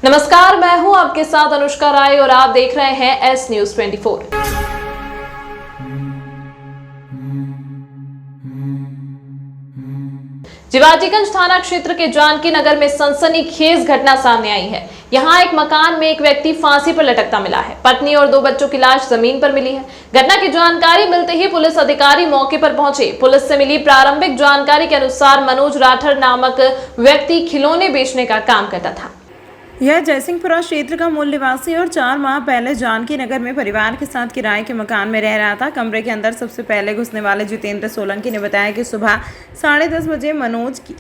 नमस्कार, मैं हूं आपके साथ अनुष्का राय और आप देख रहे हैं एस न्यूज 24। शिवाजीगंज थाना क्षेत्र के जानकी नगर में सनसनीखेज घटना सामने आई है। यहां एक मकान में एक व्यक्ति फांसी पर लटकता मिला है। पत्नी और 2 बच्चों की लाश जमीन पर मिली है। घटना की जानकारी मिलते ही पुलिस अधिकारी मौके पर पहुंचे। पुलिस से मिली प्रारंभिक जानकारी के अनुसार मनोज राठौर नामक व्यक्ति खिलौने बेचने का काम करता था। यह जयसिंहपुरा क्षेत्र का मूल निवासी और 4 माह पहले जानकी नगर में परिवार के साथ किराए के मकान में रह रहा था। कमरे के अंदर सबसे पहले घुसने वाले जितेंद्र सोलंकी ने बताया कि सुबह 10:30 बजे मनोज की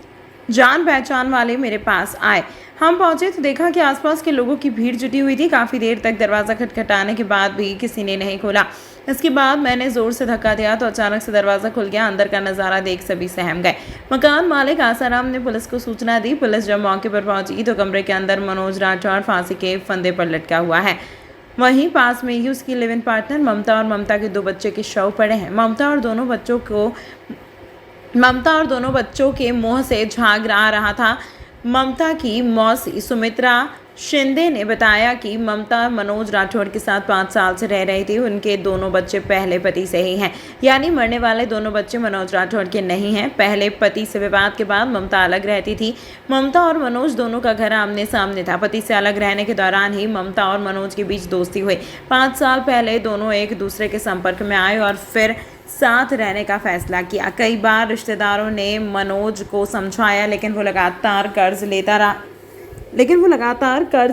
जान पहचान वाले मेरे पास आए। हम पहुंचे तो देखा कि आसपास के लोगों की भीड़ जुटी हुई थी। काफ़ी देर तक दरवाज़ा खटखटाने के बाद भी किसी ने नहीं खोला। इसके बाद मैंने ज़ोर से धक्का दिया तो अचानक से दरवाज़ा खुल गया। अंदर का नज़ारा देख सभी सहम गए। मकान मालिक आसाराम ने पुलिस को सूचना दी। पुलिस जब मौके पर पहुंची तो कमरे के अंदर मनोज राठौर फांसी के फंदे पर लटका हुआ है। वहीं पास में ही उसकी लिव इन पार्टनर ममता और ममता के 2 बच्चे के शव पड़े हैं। ममता और दोनों बच्चों के मुंह से झाग आ रहा था। ममता की मौसी सुमित्रा शिंदे ने बताया कि ममता मनोज राठौर के साथ 5 साल से रह रही थी। उनके दोनों बच्चे पहले पति से ही हैं, यानी मरने वाले दोनों बच्चे मनोज राठौर के नहीं हैं। पहले पति से विवाद के बाद ममता अलग रहती थी। ममता और मनोज दोनों का घर आमने सामने था। पति से अलग रहने के दौरान ही ममता और मनोज के बीच दोस्ती हुई। 5 साल पहले दोनों एक दूसरे के संपर्क में आए और फिर साथ रहने का फैसला किया। कई बार रिश्तेदारों ने मनोज को समझाया, लेकिन वो लगातार कर्ज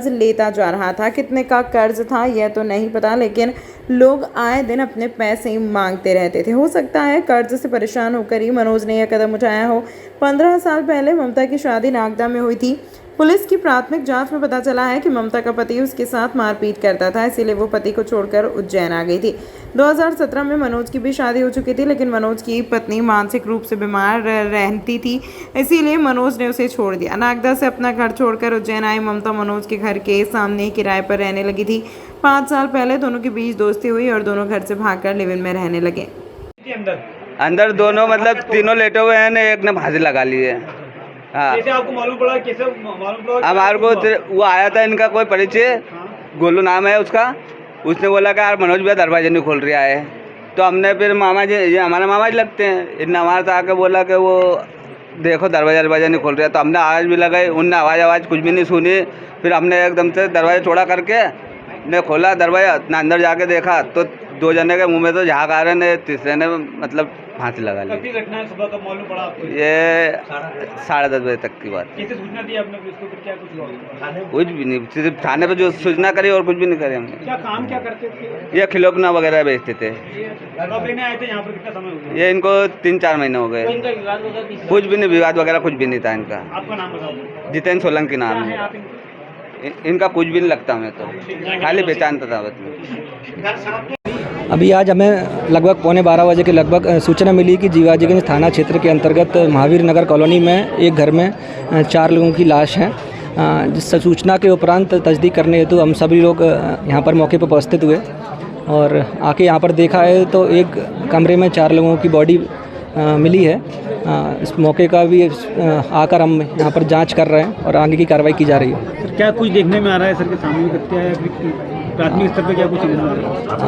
लेता जा रहा था। कितने का कर्ज था यह तो नहीं पता, लेकिन लोग आए दिन अपने पैसे ही मांगते रहते थे। हो सकता है कर्ज से परेशान होकर ही मनोज ने यह कदम उठाया हो। 15 साल पहले ममता की शादी नागदा में हुई थी। पुलिस की प्राथमिक जांच में पता चला है कि ममता का पति उसके साथ मारपीट करता था, इसीलिए वो पति को छोड़कर उज्जैन आ गई थी। 2017 में मनोज की भी शादी हो चुकी थी, लेकिन मनोज की पत्नी मानसिक रूप से बीमार रहती थी, इसीलिए मनोज ने उसे छोड़ दिया। नागदा से अपना घर छोड़कर उज्जैन आई ममता मनोज के घर के सामने किराए पर रहने लगी थी। 5 साल पहले दोनों के बीच दोस्ती हुई और दोनों घर से भागकर लिव इन में रहने लगे। अंदर दोनों मतलब तीनों लेटे हुए हैं, एक ने फांसी लगा ली है। हाँ। कैसे आपको मालूम पड़ा? कैसे मालूम पड़ा? हमारे को वो आया था, इनका कोई परिचय, गोलू नाम है उसका। उसने बोला कि यार मनोज भैया दरवाजा नहीं खोल रहा है। तो हमने फिर मामा जी, ये हमारे मामा जी लगते हैं, इनने हमारे से आके बोला कि वो देखो दरवाजा नहीं खोल रहा। तो हमने आवाज़ भी लगाई, उनने आवाज़ कुछ भी नहीं सुनी। फिर हमने एकदम से दरवाजा चौड़ा करके ने खोला दरवाजा, ना अंदर जाके देखा तो 2 जने के मुँह में तो झाग आ रहे ने, तीसरे ने मतलब फांसी लगा ली। कब घटना है? सुबह कब मालूम पड़ा आपको? ये 10:30 बजे तक की बात। कैसे सूचना दी आपने पुलिस को? फिर क्या कुछ हुआ? कुछ भी नहीं, सिर्फ थाने पे जो सूचना करी और कुछ भी नहीं करे हमने। क्या काम क्या करते थे? ये खिलौना वगैरह बेचते थे। कब लेने आए थे यहाँ पर? कितना समय हो गया? ये इनको 3-4 महीने हो गए। कुछ भी नहीं, विवाद वगैरह कुछ भी नहीं था इनका। आपका नाम बताओ। जितेंद्र सोलंकी नाम है। इनका कुछ भी नहीं लगता हमें, तो खाली पहचानता था बस। अभी आज हमें लगभग 11:15 बजे के लगभग सूचना मिली कि शिवाजीगंज थाना क्षेत्र के अंतर्गत महावीर नगर कॉलोनी में एक घर में 4 लोगों की लाश है। जिस सूचना के उपरांत तस्दीक करने हेतु हम सभी लोग यहाँ पर मौके पर उपस्थित हुए और आके यहाँ पर देखा है तो एक कमरे में 4 लोगों की बॉडी मिली है। इस मौके का भी आकर हम यहाँ पर जांच कर रहे हैं और आगे की कार्रवाई की जा रही है। सर क्या कुछ देखने में आ रहा है? सर के सामने हत्या है, प्राथमिक स्तर पर क्या कुछ देखने में आ रहा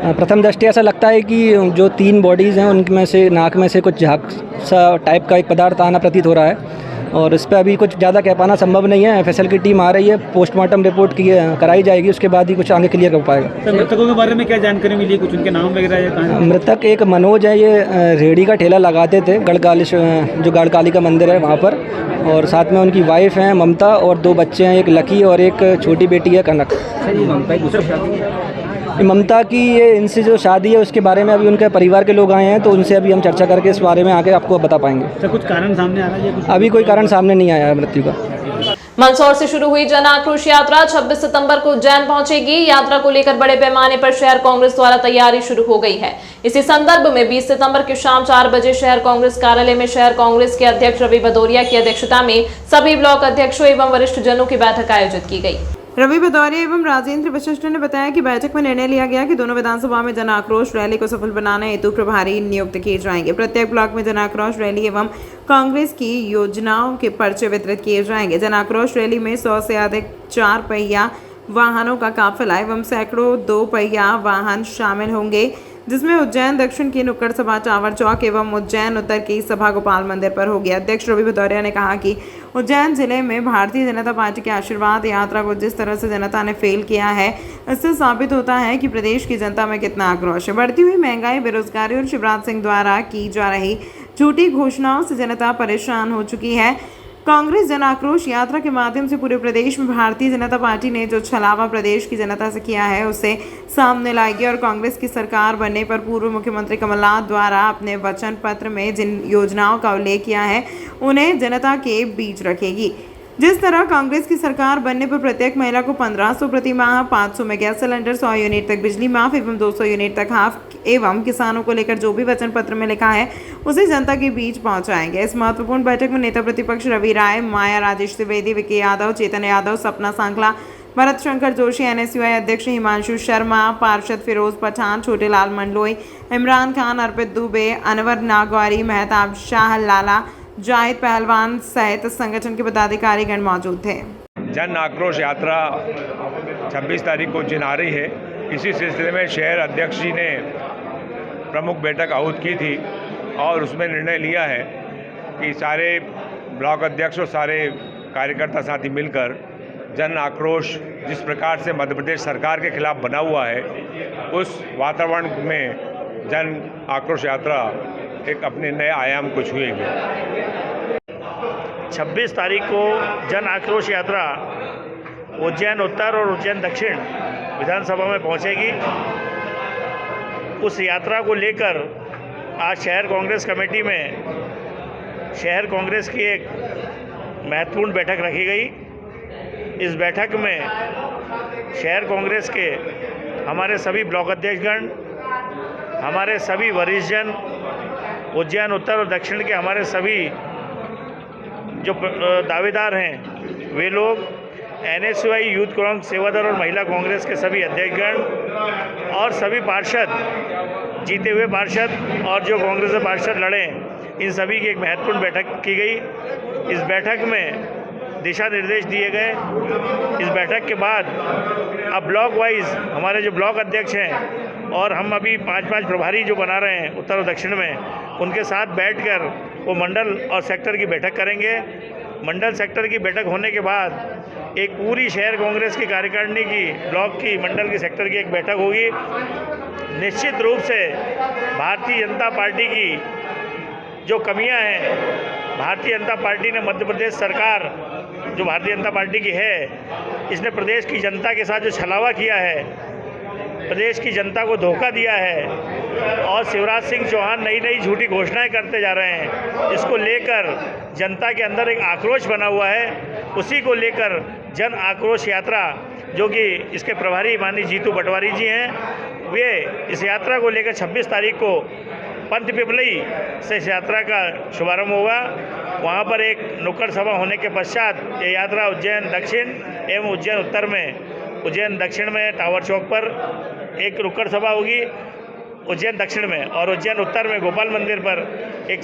है? प्रथम दृष्टया ऐसा लगता है कि जो 3 बॉडीज़ हैं उनमें से नाक में से कुछ झाग सा टाइप का एक पदार्थ आना प्रतीत हो रहा है और इस पर अभी कुछ ज़्यादा कह पाना संभव नहीं है। एफएसएल की टीम आ रही है, पोस्टमार्टम रिपोर्ट कराई जाएगी, उसके बाद ही कुछ आगे क्लियर हो पाएगा। सर मृतकों के बारे में क्या जानकारी मिली? कुछ उनके नाम वगैरह? मृतक एक मनोज है, ये रेहड़ी का ठेला लगाते थे जो गढ़काली का मंदिर है वहाँ पर, और साथ में उनकी वाइफ हैं ममता और 2 बच्चे हैं, एक लकी और एक छोटी बेटी है कनक। ममता की ये इनसे जो शादी है उसके बारे में अभी उनके परिवार के लोग आए हैं, तो उनसे अभी हम चर्चा करके इस बारे में आगे आपको बता पाएंगे। सर कुछ कारण सामने आ रहा है? अभी कोई कारण सामने नहीं आया है मृत्यु का। मंदसौर से शुरू हुई जन आक्रोश यात्रा 26 सितंबर को उज्जैन पहुंचेगी। यात्रा को लेकर बड़े पैमाने पर शहर कांग्रेस द्वारा तैयारी शुरू हो गई है। इसी संदर्भ में 20 सितंबर की शाम 4 बजे शहर कांग्रेस कार्यालय में शहर कांग्रेस के अध्यक्ष रवि भदौरिया की अध्यक्षता में सभी ब्लॉक अध्यक्षों एवं वरिष्ठ जनों की बैठक आयोजित की गई। रवि भदौरिया एवं राजेंद्र वशिष्ठ ने बताया कि बैठक में निर्णय लिया गया कि दोनों विधानसभा में जन आक्रोश रैली को सफल बनाने हेतु प्रभारी नियुक्त किए जाएंगे। प्रत्येक ब्लॉक में जन आक्रोश रैली एवं कांग्रेस की योजनाओं के पर्चे वितरित किए जाएंगे। जन आक्रोश रैली में 100 से अधिक 4 पहिया वाहनों का काफिला एवं सैकड़ों 2 पहिया वाहन शामिल होंगे, जिसमें उज्जैन दक्षिण की नुक्कड़ सभा टावर चौक एवं उज्जैन उत्तर की सभा गोपाल मंदिर पर होगी। अध्यक्ष रवि भदौरिया ने कहा कि उज्जैन जिले में भारतीय जनता पार्टी के आशीर्वाद यात्रा को जिस तरह से जनता ने फेल किया है, इससे साबित होता है कि प्रदेश की जनता में कितना आक्रोश है। बढ़ती हुई महंगाई, बेरोजगारी और शिवराज सिंह द्वारा की जा रही झूठी घोषणाओं से जनता परेशान हो चुकी है। कांग्रेस जन आक्रोश यात्रा के माध्यम से पूरे प्रदेश में भारतीय जनता पार्टी ने जो छलावा प्रदेश की जनता से किया है उसे सामने लाएगी और कांग्रेस की सरकार बनने पर पूर्व मुख्यमंत्री कमलनाथ द्वारा अपने वचन पत्र में जिन योजनाओं का उल्लेख किया है उन्हें जनता के बीच रखेगी। जिस तरह कांग्रेस की सरकार बनने पर प्रत्येक महिला को 1500 प्रति माह, 500 में गैस सिलेंडर, 100 यूनिट तक बिजली माफ एवं 200 यूनिट तक हाफ एवं किसानों को लेकर जो भी वचन पत्र में लिखा है उसे जनता के बीच पहुंचाएंगे। इस महत्वपूर्ण बैठक में नेता प्रतिपक्ष रवि राय, माया राजेश त्रिवेदी, विकी यादव, चेतन यादव, सपना सांखला, भरत शंकर जोशी, NSUI अध्यक्ष हिमांशु शर्मा, पार्षद फिरोज पठान, छोटे लाल मंडलोई, इमरान खान, अर्पित दुबे, अनवर नागवारी, मेहताब शाह, लाला जाहिद पहलवान सहित संगठन के पदाधिकारीगण मौजूद थे। जन आक्रोश यात्रा 26 तारीख को जिन आ रही है, इसी सिलसिले में शहर अध्यक्ष जी ने प्रमुख बैठक आहूत की थी और उसमें निर्णय लिया है कि सारे ब्लॉक अध्यक्ष और सारे कार्यकर्ता साथी मिलकर जन आक्रोश जिस प्रकार से मध्य प्रदेश सरकार के खिलाफ बना हुआ है, उस वातावरण में जन आक्रोश यात्रा एक अपने नए आयाम को छुएगी। 26 तारीख को जन आक्रोश यात्रा उज्जैन उत्तर और उज्जैन दक्षिण विधानसभा में पहुंचेगी। उस यात्रा को लेकर आज शहर कांग्रेस कमेटी में शहर कांग्रेस की एक महत्वपूर्ण बैठक रखी गई। इस बैठक में शहर कांग्रेस के हमारे सभी ब्लॉक अध्यक्षगण, हमारे सभी वरिष्ठ जन, उज्जैन उत्तर और दक्षिण के हमारे सभी जो दावेदार हैं वे लोग, NSUI यूथ कांग्रेस, सेवादल और महिला कांग्रेस के सभी अध्यक्षगण और सभी पार्षद, जीते हुए पार्षद और जो कांग्रेस से पार्षद लड़े, इन सभी की एक महत्वपूर्ण बैठक की गई। इस बैठक में दिशा निर्देश दिए गए। इस बैठक के बाद अब ब्लॉक वाइज हमारे जो ब्लॉक अध्यक्ष हैं और हम अभी 5-5 प्रभारी जो बना रहे हैं उत्तर और दक्षिण में, उनके साथ बैठकर वो मंडल और सेक्टर की बैठक करेंगे। मंडल सेक्टर की बैठक होने के बाद एक पूरी शहर कांग्रेस की कार्यकारिणी की, ब्लॉक की, मंडल की, सेक्टर की एक बैठक होगी। निश्चित रूप से भारतीय जनता पार्टी की जो कमियां हैं, भारतीय जनता पार्टी ने मध्य प्रदेश सरकार जो भारतीय जनता पार्टी की है, इसने प्रदेश की जनता के साथ जो छलावा किया है, प्रदेश की जनता को धोखा दिया है और शिवराज सिंह चौहान नई नई झूठी घोषणाएं करते जा रहे हैं। इसको लेकर जनता के अंदर एक आक्रोश बना हुआ है। उसी को लेकर जन आक्रोश यात्रा, जो कि इसके प्रभारी माननीय जीतू पटवारी जी हैं, वे इस यात्रा को लेकर 26 तारीख को पंथ पिपलई से इस यात्रा का शुभारंभ होगा। वहाँ पर एक नुक्कड़ सभा होने के पश्चात ये यात्रा उज्जैन दक्षिण एवं उज्जैन उत्तर में, उज्जैन दक्षिण में टावर चौक पर एक नुक्कड़ सभा होगी उज्जैन दक्षिण में, और उज्जैन उत्तर में गोपाल मंदिर पर एक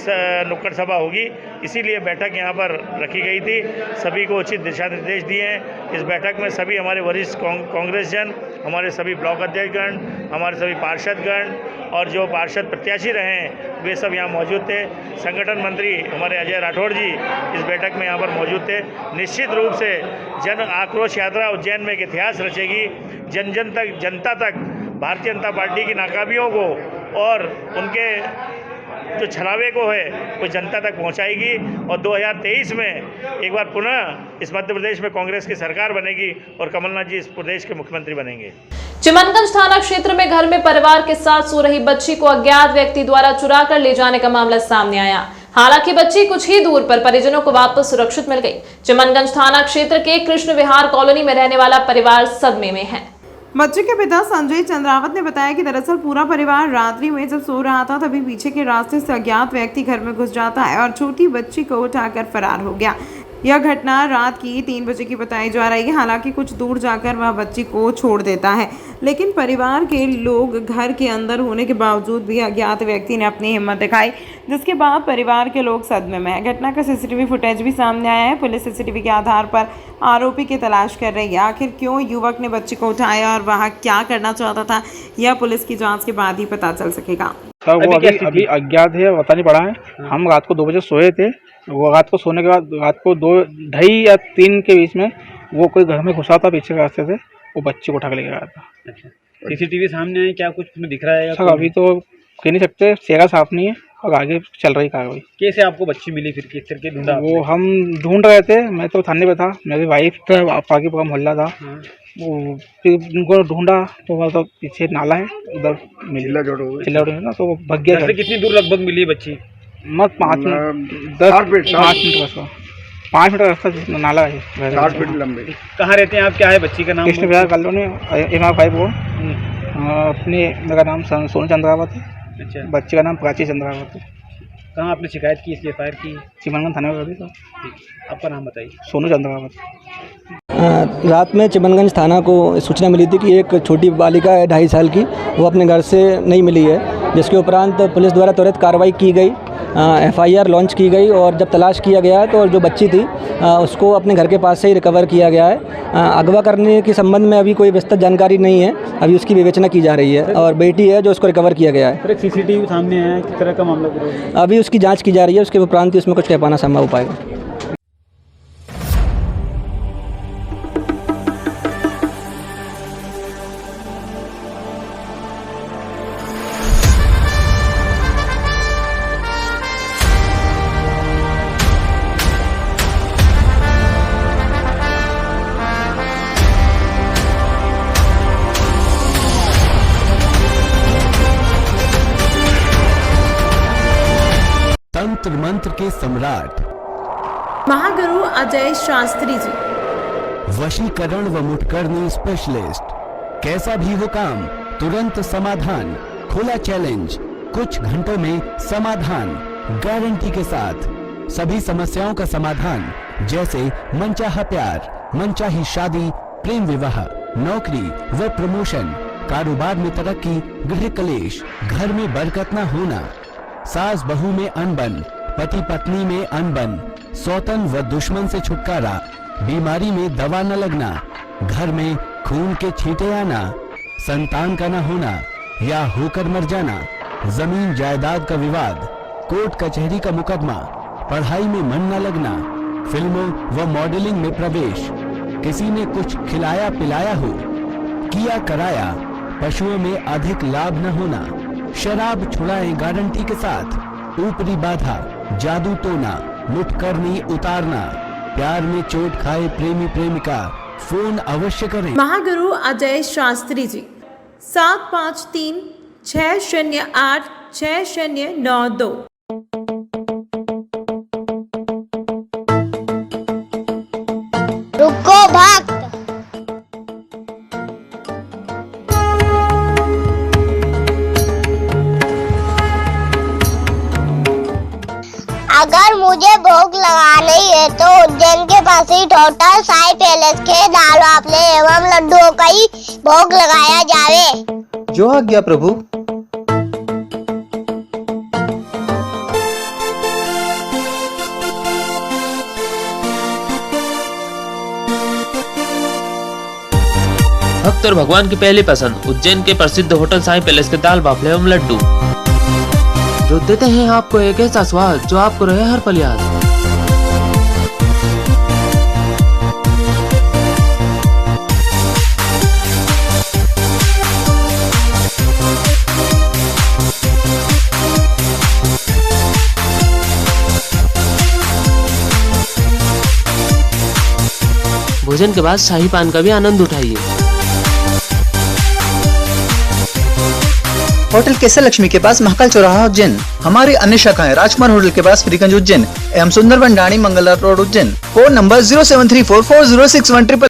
नुक्कड़ सभा होगी। इसीलिए बैठक यहाँ पर रखी गई थी। सभी को उचित दिशा निर्देश दिए हैं। इस बैठक में सभी हमारे वरिष्ठ कांग्रेस जन, हमारे सभी ब्लॉक अध्यक्षगण, हमारे सभी पार्षदगण और जो पार्षद प्रत्याशी रहे हैं वे सब यहाँ मौजूद थे। संगठन मंत्री हमारे अजय राठौड़ जी इस बैठक में यहाँ पर मौजूद थे। निश्चित रूप से जन आक्रोश यात्रा उज्जैन में एक इतिहास रचेगी। जन जन तक, जनता तक भारतीय जनता पार्टी की नाकामियों को और उनके जो छलावे को है वो जनता तक पहुंचाएगी और 2023 में एक बार पुनः इस मध्य प्रदेश में कांग्रेस की सरकार बनेगी और कमलनाथ जी इस प्रदेश के मुख्यमंत्री बनेंगे। चिमनगंज थाना क्षेत्र में घर में परिवार के साथ सो रही बच्ची को अज्ञात व्यक्ति द्वारा चुरा कर ले जाने का मामला सामने आया। हालांकि बच्ची कुछ ही दूर पर परिजनों को वापस सुरक्षित मिल गई। चिमनगंज थाना क्षेत्र के कृष्ण विहार कॉलोनी में रहने वाला परिवार सदमे में है। बच्चे के पिता संजय चंद्रावत ने बताया कि दरअसल पूरा परिवार रात्रि में जब सो रहा था तभी पीछे के रास्ते से अज्ञात व्यक्ति घर में घुस जाता है और छोटी बच्ची को उठाकर फरार हो गया। यह घटना रात की 3 बजे की बताई जा रही है। हालांकि कुछ दूर जाकर वह बच्ची को छोड़ देता है, लेकिन परिवार के लोग घर के अंदर होने के बावजूद भी अज्ञात व्यक्ति ने अपनी हिम्मत दिखाई, जिसके बाद परिवार के लोग सदमे में हैं। घटना का सीसीटीवी फुटेज भी सामने आया है। पुलिस सीसीटीवी के आधार पर आरोपी की तलाश कर रही है। आखिर क्यों युवक ने बच्ची को उठाया और वह क्या करना चाहता था, यह पुलिस की जाँच के बाद ही पता चल सकेगा। सर वो अभी अज्ञात है, पता नहीं पड़ा है। हम रात को 2 बजे सोए थे। वो रात को सोने के बाद रात को 2:30 या 3 के बीच में वो कोई घर में घुसा था पीछे के रास्ते से, वो बच्चे को उठा के ले गया था। अच्छा, सीसीटीवी सामने है, क्या कुछ तुम्हें दिख रहा है? सर अभी तो कह नहीं सकते, चेहरा साफ नहीं है और आगे चल रही कार्रवाई। कैसे आपको बच्ची मिली, फिर किस तरह के ढूंढा? वो हम ढूंढ रहे थे, मैं तो थाने पे था, मेरी वाइफ था, बाकी पूरा मोहल्ला था। वो फिर उनको ढूंढा तो मतलब पीछे नाला है, उधर चिल्ला जोड़ ना, तो वो भग गया। कितनी दूर लगभग मिली बच्ची? मत 5 मिनट 5 मिनट का 5 मिनट का रास्ता, नाला है 60 फीट लंबे। कहाँ रहते हैं आप? क्या है बच्ची का नाम? कृष्ण विहार कॉलोनी, MR5 वो। अपने मेरा नाम सोनू चंद्रावत है। अच्छा, बच्चे का नाम प्राची चंद्रावत है। कहाँ आपने शिकायत की, इसलिए फायर की? चिमनगंज थाने में। तो आपका नाम बताइए। सोनू चंद्रावत। रात में चिमनगंज थाना को सूचना मिली थी कि एक छोटी बालिका है 2.5 साल की, वो अपने घर से नहीं मिली है, जिसके उपरांत पुलिस द्वारा त्वरित कार्रवाई की गई, FIR लॉन्च की गई और जब तलाश किया गया तो जो बच्ची थी उसको अपने घर के पास से ही रिकवर किया गया है। अगवा करने के संबंध में अभी कोई विस्तृत जानकारी नहीं है, अभी उसकी विवेचना की जा रही है और बेटी है जो उसको रिकवर किया गया है। एक सीसीटीवी सामने आया है, किस तरह का मामला? अभी उसकी जाँच की जा रही है, उसके उपरांत ही उसमें कुछ कह पाना संभव हो पाएगा। तंत्र मंत्र के सम्राट महागुरु अजय शास्त्री जी, वशीकरण व मुठकरनी स्पेशलिस्ट। कैसा भी हो काम, तुरंत समाधान, खुला चैलेंज, कुछ घंटों में समाधान, गारंटी के साथ। सभी समस्याओं का समाधान, जैसे मनचाहा प्यार, मनचाही शादी, प्रेम विवाह, नौकरी व प्रमोशन, कारोबार में तरक्की, गृह कलेश, घर में बरकत न होना, सास बहू में अनबन, पति पत्नी में अनबन, सौतन व दुश्मन से छुटकारा, बीमारी में दवा न लगना, घर में खून के छींटे आना, संतान का न होना या होकर मर जाना, जमीन जायदाद का विवाद, कोर्ट कचहरी का मुकदमा, पढ़ाई में मन न लगना, फिल्मों व मॉडलिंग में प्रवेश, किसी ने कुछ खिलाया पिलाया हो, किया कराया, पशुओं में अधिक लाभ न होना, शराब छुड़ाएं गारंटी के साथ, ऊपरी बाधा, जादू टोना, मुठकरनी उतारना, प्यार में चोट खाए प्रेमी प्रेमिका, फोन अवश्य करें। महागुरु अजय शास्त्री जी, 753 608 6092। रुको भक्त, अगर मुझे भोग लगानी है तो उज्जैन के पास ही टोटल साई पैलेस के दाल वाफले एवं लड्डुओं का ही भोग लगाया जावे। जो आज्ञा प्रभु। भक्त और भगवान की पहली पसंद उज्जैन के प्रसिद्ध होटल साई पैलेस के दाल बाफले एवं लड्डू, जो देते हैं आपको एक ऐसा स्वाद जो आपको रहे हर पल याद। भोजन के बाद शाही पान का भी आनंद उठाइए। होटल केसर लक्ष्मी के पास महाकाल चौराहा उज्जैन। हमारी अन्य शाखाएं राजकुमार होटल के पास फ्रीगंज उज्जैन एवं सुंदरबन डाणी Mangla road Ujjain. Phone number 07344061100।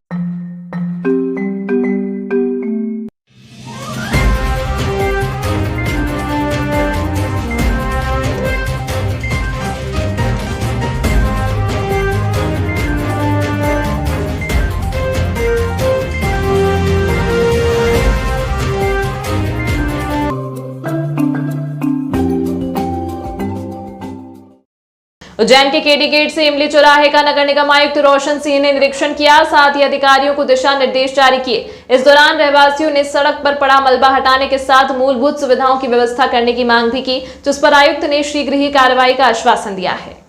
Ujjain के केडी गेट से इमली चौराहे का नगर निगम आयुक्त रोशन सिंह ने निरीक्षण किया, साथ ही अधिकारियों को दिशा निर्देश जारी किए। इस दौरान रहवासियों ने सड़क पर पड़ा मलबा हटाने के साथ मूलभूत सुविधाओं की व्यवस्था करने की मांग भी की, जिस पर आयुक्त ने शीघ्र ही कार्रवाई का आश्वासन दिया है।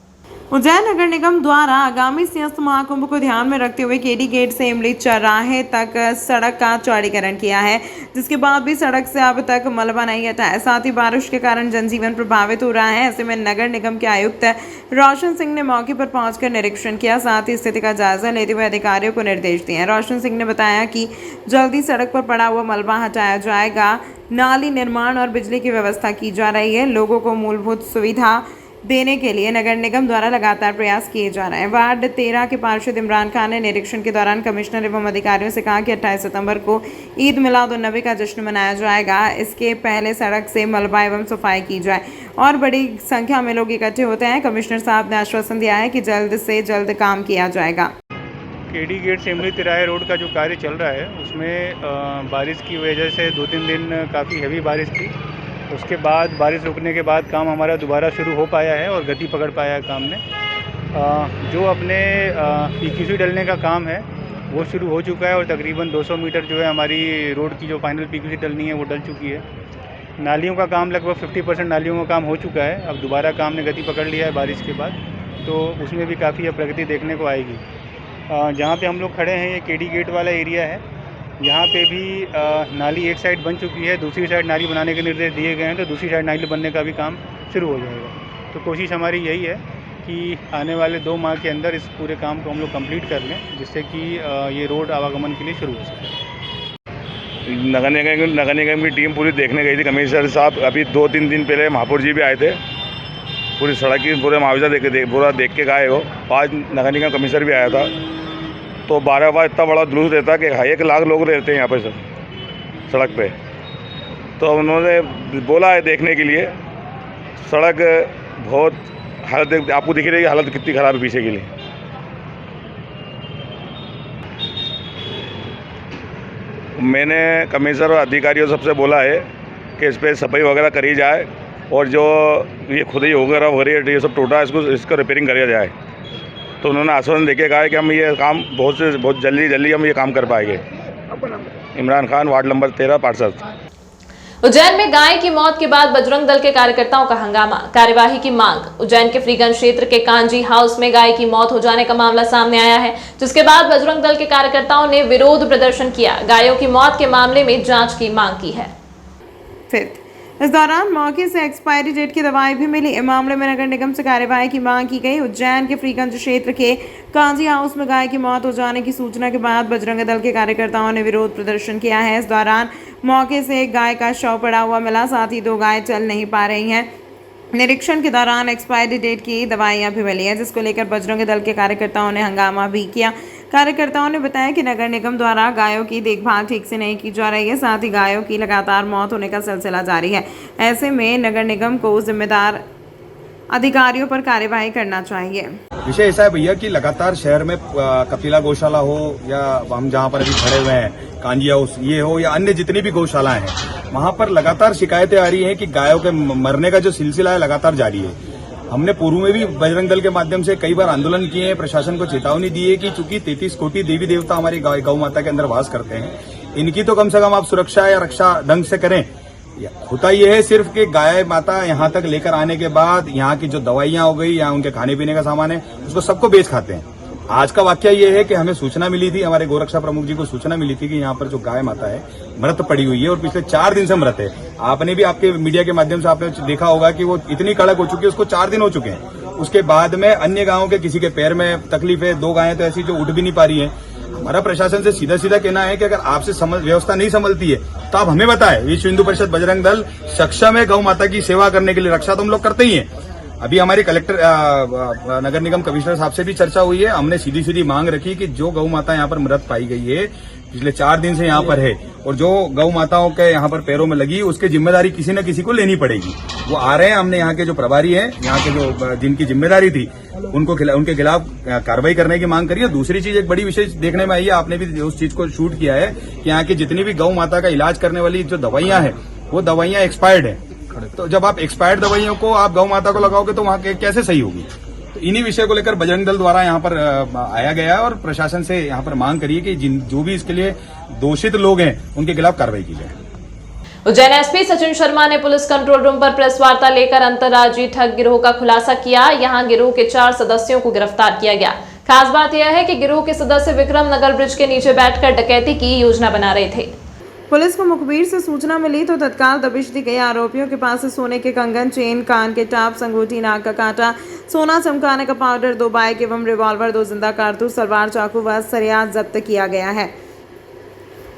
उज्जैन नगर निगम द्वारा आगामी सिंहस्थ महाकुंभ को ध्यान में रखते हुए केडी गेट से इमली चौराहे तक सड़क का चौड़ीकरण किया है, जिसके बाद भी सड़क से अब तक मलबा नहीं हटा है। साथ ही बारिश के कारण जनजीवन प्रभावित हो रहा है। ऐसे में नगर निगम के आयुक्त रोशन सिंह ने मौके पर पहुंचकर निरीक्षण किया, साथ ही स्थिति का जायजा लेते हुए अधिकारियों को निर्देश दिए। रोशन सिंह ने बताया कि जल्दी सड़क पर पड़ा हुआ मलबा हटाया जाएगा, नाली निर्माण और बिजली की व्यवस्था की जा रही है। लोगों को मूलभूत सुविधा देने के लिए नगर निगम द्वारा लगातार प्रयास किए जा रहे हैं। वार्ड 13 के पार्षद इमरान खान ने निरीक्षण के दौरान कमिश्नर एवं अधिकारियों से कहा कि 28 सितंबर को ईद मिलाद-उन-नबी का जश्न मनाया जाएगा। इसके पहले सड़क से मलबा एवं सफाई की जाए और बड़ी संख्या में लोग इकट्ठे होते हैं। कमिश्नर साहब ने आश्वासन दिया है कि जल्द से जल्द काम किया जाएगा। केडी गेट से इमली तिराहे रोड का जो कार्य चल रहा है उसमें बारिश की वजह से 2-3 दिन काफ़ी हेवी बारिश थी। उसके बाद बारिश रुकने के बाद काम हमारा दोबारा शुरू हो पाया है और गति पकड़ पाया है काम ने। जो अपने पीक्यूसी डलने का काम है वो शुरू हो चुका है और तकरीबन 200 मीटर जो है हमारी रोड की जो फाइनल पीक्यूसी डलनी है वो डल चुकी है। नालियों का काम लगभग 50% नालियों का काम हो चुका है। अब दोबारा काम ने गति पकड़ लिया है बारिश के बाद, तो उसमें भी काफ़ी अब प्रगति देखने को आएगी। जहाँ पे हम लोग खड़े हैं ये केडी गेट वाला एरिया है। यहाँ पे भी नाली एक साइड बन चुकी है, दूसरी साइड नाली बनाने के निर्देश दिए गए हैं, तो दूसरी साइड नाली बनने का भी काम शुरू हो जाएगा। तो कोशिश हमारी यही है कि आने वाले 2 माह के अंदर इस पूरे काम को हम लोग कंप्लीट कर लें, जिससे कि ये रोड आवागमन के लिए शुरू हो सके। नगर निगम की टीम पूरी देखने गई थी। कमिश्नर साहब अभी 2-3 दिन पहले महापौर जी भी आए थे, पूरी सड़क की पूरा मुआवजा पूरा देख के गए हो। आज नगर निगम कमिश्नर भी आया था, तो 12 बार इतना बड़ा जुलूस रहता कि 1 लाख लोग रहते हैं यहाँ पे सर सड़क पे। तो उन्होंने बोला है देखने के लिए। सड़क बहुत हालत आपको दिख रही है, हालत कितनी ख़राब है पीछे के लिए। मैंने कमिश्नर और अधिकारियों सबसे बोला है कि इस पर सफाई वगैरह करी जाए और जो ये खुद ही वगैरह हो रही है ये सब टूटा इसको रिपेयरिंग करा जाए। तो उन्होंने आश्वासन देके कहा है कि हम ये काम बहुत जल्दी हम ये काम कर पाएंगे। इमरान खान, वार्ड नंबर 13 पार्षद। उज्जैन में गाय की मौत के बाद बजरंग दल के कार्यकर्ताओं का हंगामा, कार्यवाही की मांग। उज्जैन के फ्रीगंज क्षेत्र के कांजी हाउस में गाय की मौत हो जाने का मामला सामने आया है, जिसके बाद बजरंग दल के कार्यकर्ताओं ने विरोध प्रदर्शन किया। गायों की मौत के मामले में जांच की मांग की है। इस दौरान मौके से एक्सपायरी डेट की दवाई भी मिली। इस मामले में नगर निगम से कार्रवाई की मांग की गई। उज्जैन के फ्रीगंज क्षेत्र के कांजी हाउस में गाय की मौत हो जाने की सूचना के बाद बजरंग दल के कार्यकर्ताओं ने विरोध प्रदर्शन किया है। इस दौरान मौके से एक गाय का शव पड़ा हुआ मिला, साथ ही 2 गाय चल नहीं पा रही हैं। निरीक्षण के दौरान एक्सपायरी डेट की दवाइयां भी मिली है, जिसको लेकर बजरंग दल के कार्यकर्ताओं ने हंगामा भी किया। कार्यकर्ताओं ने बताया कि नगर निगम द्वारा गायों की देखभाल ठीक से नहीं की जा रही है, साथ ही गायों की लगातार मौत होने का सिलसिला जारी है। ऐसे में नगर निगम को जिम्मेदार अधिकारियों पर कार्यवाही करना चाहिए। विषय ऐसा है भैया कि लगातार शहर में कपिला गौशाला हो या हम जहाँ पर अभी खड़े हुए हैं कांजी हाउस ये हो या अन्य जितनी भी गौशालाएं हैं, वहाँ पर लगातार शिकायतें आ रही हैं कि गायों के मरने का जो सिलसिला है लगातार जारी है। हमने पूर्व में भी बजरंग दल के माध्यम से कई बार आंदोलन किए हैं, प्रशासन को चेतावनी दी है कि चूंकि 33 कोटि देवी देवता हमारी गौ माता के अंदर वास करते हैं, इनकी तो कम से कम आप सुरक्षा या रक्षा ढंग से करें। होता यह है सिर्फ कि गाय माता यहाँ तक लेकर आने के बाद यहाँ की जो दवाइयां हो गई या उनके खाने पीने का सामान है उसको सबको बेच खाते हैं। आज का वाकया ये है कि हमें सूचना मिली थी, हमारे गोरक्षा प्रमुख जी को सूचना मिली थी कि यहाँ पर जो गाय माता है मृत पड़ी हुई है और पिछले 4 दिन से मृत है। आपने भी आपके मीडिया के माध्यम से आपने देखा होगा कि वो इतनी कड़क हो चुकी है, उसको 4 दिन हो चुके हैं। उसके बाद में अन्य गायों के किसी के पैर में तकलीफ है, 2 गायें तो ऐसी जो उठ भी नहीं पा रही है। हमारा प्रशासन से सीधा सीधा कहना है कि अगर आपसे व्यवस्था नहीं संभलती है तो आप हमें बताएं। विश्व हिंदू परिषद बजरंग दल सक्षम है गौ माता की सेवा करने के लिए, रक्षा तो हम लोग करते ही हैं। अभी हमारे कलेक्टर नगर निगम कमिश्नर साहब से भी चर्चा हुई है। हमने सीधी सीधी मांग रखी कि जो गौ माता यहाँ पर मृत पाई गई है, पिछले 4 दिन से यहाँ पर है और जो गौ माताओं के यहाँ पर पैरों में लगी उसकी जिम्मेदारी किसी न किसी को लेनी पड़ेगी। वो आ रहे हैं, हमने यहाँ के जो प्रभारी हैं, यहाँ के जो जिनकी जिम्मेदारी थी उनके खिलाफ कार्रवाई करने की मांग करी है। दूसरी चीज एक बड़ी विशेष देखने में आई है, आपने भी उस चीज को शूट किया है कि यहाँ की जितनी भी गौ माता का इलाज करने वाली जो दवाइयां हैं वो दवाइयां एक्सपायर्ड है। तो जब आप एक्सपायर्ड दवाइयों को आप गौ माता को लगाओगे तो वहां कैसे सही होगी। तो इन्हीं विषय को लेकर बजरंग दल द्वारा यहाँ पर आया गया है और प्रशासन से यहाँ पर मांग करी है कि जो भी इसके लिए दोषित लोग हैं उनके खिलाफ कार्रवाई की जाए। उज्जैन एसपी सचिन शर्मा ने पुलिस कंट्रोल रूम पर प्रेस वार्ता लेकर अंतर्राज्यीय ठग गिरोह का खुलासा किया। यहां गिरोह के 4 सदस्यों को गिरफ्तार किया गया। खास बात यह है कि गिरोह के सदस्य विक्रम नगर ब्रिज के नीचे बैठकर डकैती की योजना बना रहे थे। पुलिस को मुखबिर से सूचना मिली तो तत्काल दबिश दी गई। आरोपियों के पास से सोने के कंगन, चेन, कान के टाप्स, अंगूठी, नाक का कांटा, सोना चमकाने का पाउडर, 2 बाइक एवं रिवॉल्वर, 2 जिंदा कारतूस, तलवार, चाकू व सरिया जब्त किया गया है।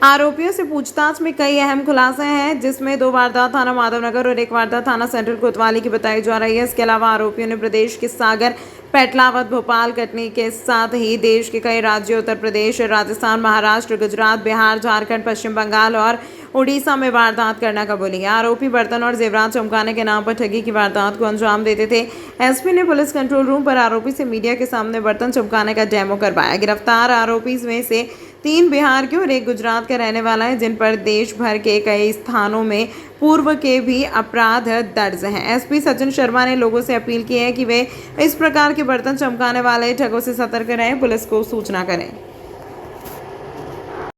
आरोपियों से पूछताछ में कई अहम खुलासे हैं, जिसमें 2 वारदात थाना माधवनगर और 1 वारदात थाना सेंट्रल कोतवाली की बताई जा रही है। इसके अलावा आरोपियों ने प्रदेश के सागर, पेटलावद, भोपाल, कटनी के साथ ही देश के कई राज्यों उत्तर प्रदेश, राजस्थान, महाराष्ट्र, गुजरात, बिहार, झारखंड, पश्चिम बंगाल और उड़ीसा में वारदात करना कबूली है। आरोपी बर्तन और जेवरात चमकाने के नाम पर ठगी की वारदात को अंजाम देते थे। एसपी ने पुलिस कंट्रोल रूम पर आरोपी से मीडिया के सामने बर्तन चमकाने का डेमो करवाया। गिरफ्तार आरोपी में से 3 बिहार के और 1 गुजरात का रहने वाला है, जिन पर देश भर के कई स्थानों में पूर्व के भी अपराध दर्ज हैं। एसपी सचिन शर्मा ने लोगों से अपील की है कि वे इस प्रकार के बर्तन चमकाने वाले ठगों से सतर्क रहें, पुलिस को सूचना करें।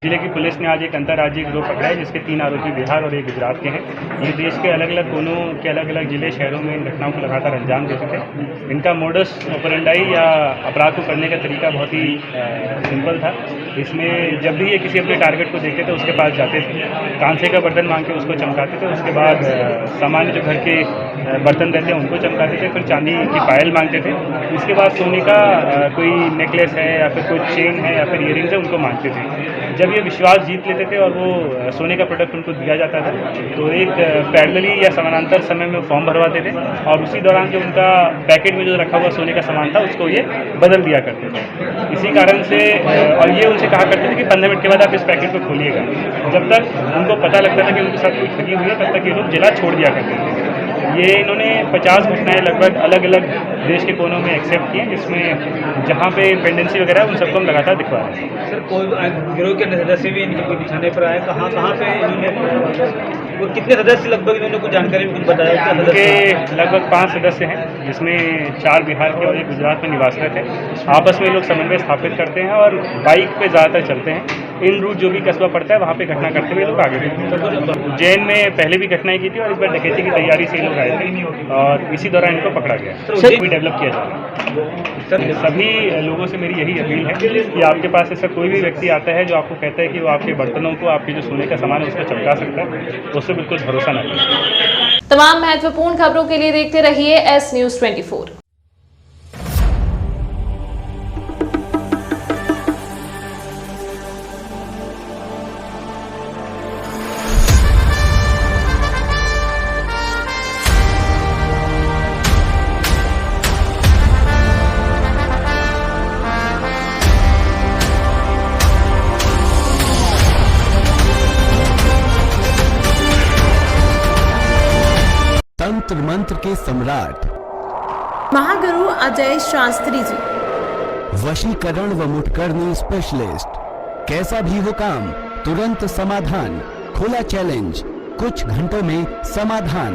जिले की पुलिस ने आज एक अंतर्राज्यीय गिरोह पकड़ा है, जिसके 3 आरोपी बिहार और 1 गुजरात के हैं। ये देश के अलग अलग कोनों के अलग अलग जिले शहरों में इन घटनाओं को लगातार अंजाम देते थे। इनका मोडस ऑपरेंडाई या अपराध को करने का तरीका बहुत ही सिंपल था। इसमें जब भी ये किसी अपने टारगेट को देखते थे उसके पास जाते थे, कांसे का बर्तन मांग के उसको चमकाते थे। उसके बाद सामान्य जो घर के बर्तन रहते हैं उनको चमकाते थे, फिर चांदी की पायल मांगते थे। इसके बाद सोने का कोई नेकलेस है या फिर कोई चेन है या फिर ईयरिंग्स है उनको मांगते थे। जब ये विश्वास जीत लेते थे और वो सोने का प्रोडक्ट उनको दिया जाता था तो एक पैरेलली या समानांतर समय में फॉर्म भरवाते थे और उसी दौरान जो उनका पैकेट में जो रखा हुआ सोने का सामान था उसको ये बदल दिया करते थे। इसी कारण से और ये उनसे कहा करते थे कि 15 मिनट के बाद आप इस पैकेट को खोलिएगा। जब तक उनको पता लगता था कि उनके साथ कोई ठगी हुई है तब तक ये लोग जिला छोड़ दिया करते थे। ये इन्होंने 50 घटनाएं लगभग अलग अलग देश के कोनों में एक्सेप्ट की हैं, जिसमें जहाँ पे पेंडेंसी वगैरह है उन सबको हम लगातार दिखवा रहे हैं। सर, कोई गिरोह के सदस्य भी इनके कोई निशाने पर आए, कहाँ पे इन्होंने वो कितने सदस्य लगभग इन्होंने कुछ जानकारी भी कुछ बताया? इनके लगभग 5 सदस्य हैं, जिसमें 4 बिहार के और 1 गुजरात में निवासरत है। आपस में लोग समन्वय स्थापित करते हैं और बाइक पे ज़्यादातर चलते हैं। इन रूट जो भी कस्बा पड़ता है वहाँ पे घटना करते हुए लोग आगे बढ़ते। उज्जैन में पहले भी घटनाएं की थी और इस बार डकैती की तैयारी से लोग आए थे और इसी दौरान इनको पकड़ा गया। भी डेवलप किया जा रहा है। सभी लोगों से मेरी यही अपील है कि आपके पास ऐसा कोई भी व्यक्ति आता है जो आपको कहता है कि वो आपके बर्तनों को, आपके जो सोने का सामान है उसको चमका सकता है, उससे बिल्कुल भरोसा न करें। तमाम महत्वपूर्ण खबरों के लिए देखते रहिए एस न्यूज़ 24। तंत्र मंत्र के सम्राट महागुरु अजय शास्त्री जी, वशीकरण व मुठकरनी स्पेशलिस्ट। कैसा भी हो काम, तुरंत समाधान, खुला चैलेंज, कुछ घंटों में समाधान,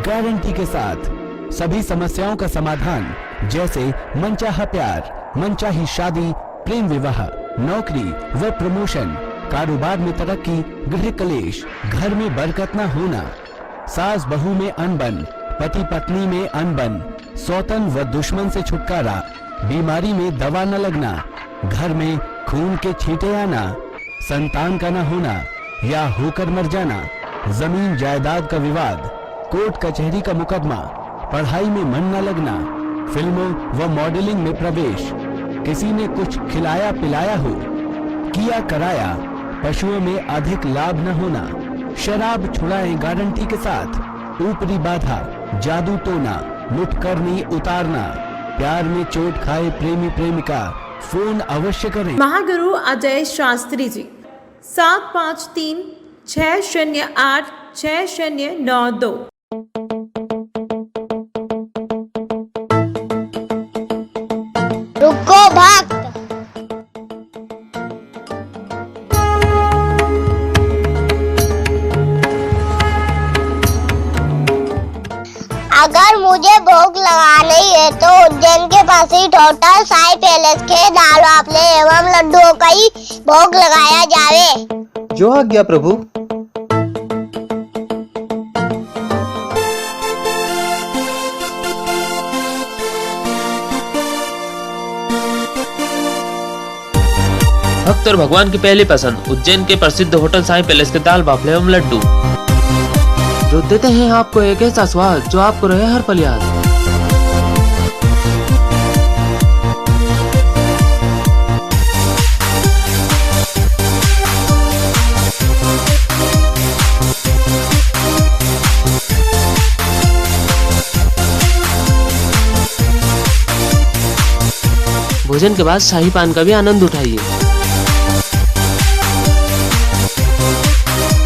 गारंटी के साथ। सभी समस्याओं का समाधान, जैसे मनचाहा प्यार, मनचाही शादी, प्रेम विवाह, नौकरी व प्रमोशन, कारोबार में तरक्की, गृह कलेश, घर में बरकत न होना, सास बहू में अनबन, पति पत्नी में अनबन, सौतन व दुश्मन से छुटकारा, बीमारी में दवा न लगना, घर में खून के छींटे आना, संतान का न होना या होकर मर जाना, जमीन जायदाद का विवाद, कोर्ट कचहरी का मुकदमा, पढ़ाई में मन न लगना, फिल्मों व मॉडलिंग में प्रवेश, किसी ने कुछ खिलाया पिलाया हो, किया कराया, पशुओं में अधिक लाभ न होना, शराब छुड़ाएं गारंटी के साथ, ऊपरी बाधा, जादू टोना, मुठकरनी उतारना, प्यार में चोट खाए प्रेमी प्रेमिका, फोन अवश्य करें। महागुरु अजय शास्त्री जी, 753 608 6092। रुको भक्त, अगर मुझे मुझे भूख लगा नहीं है तो उज्जैन के पास ही होटल साई पैलेस के दाल बाफले एवं लड्डुओं का ही भोग लगाया जावे। जो आज्ञा प्रभु। भक्त और भगवान की पहली पसंद उज्जैन के प्रसिद्ध होटल साई पैलेस के दाल बाफले एवं लड्डू, जो देते हैं आपको एक ऐसा स्वाद जो आपको रहे हर पल याद। भोजन के बाद शाही पान का भी आनंद उठाइए।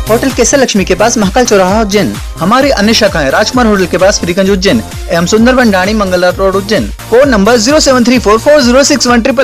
होटल केसर लक्ष्मी के पास महाकाल चौराहा उज्जैन। हमारी अन्य शाखाएं राजकुमार होटल के पास फ्रीगंज उज्जैन एवं सुंदरवन डाणी Mangla road Ujjain. Phone number 07344061 triple.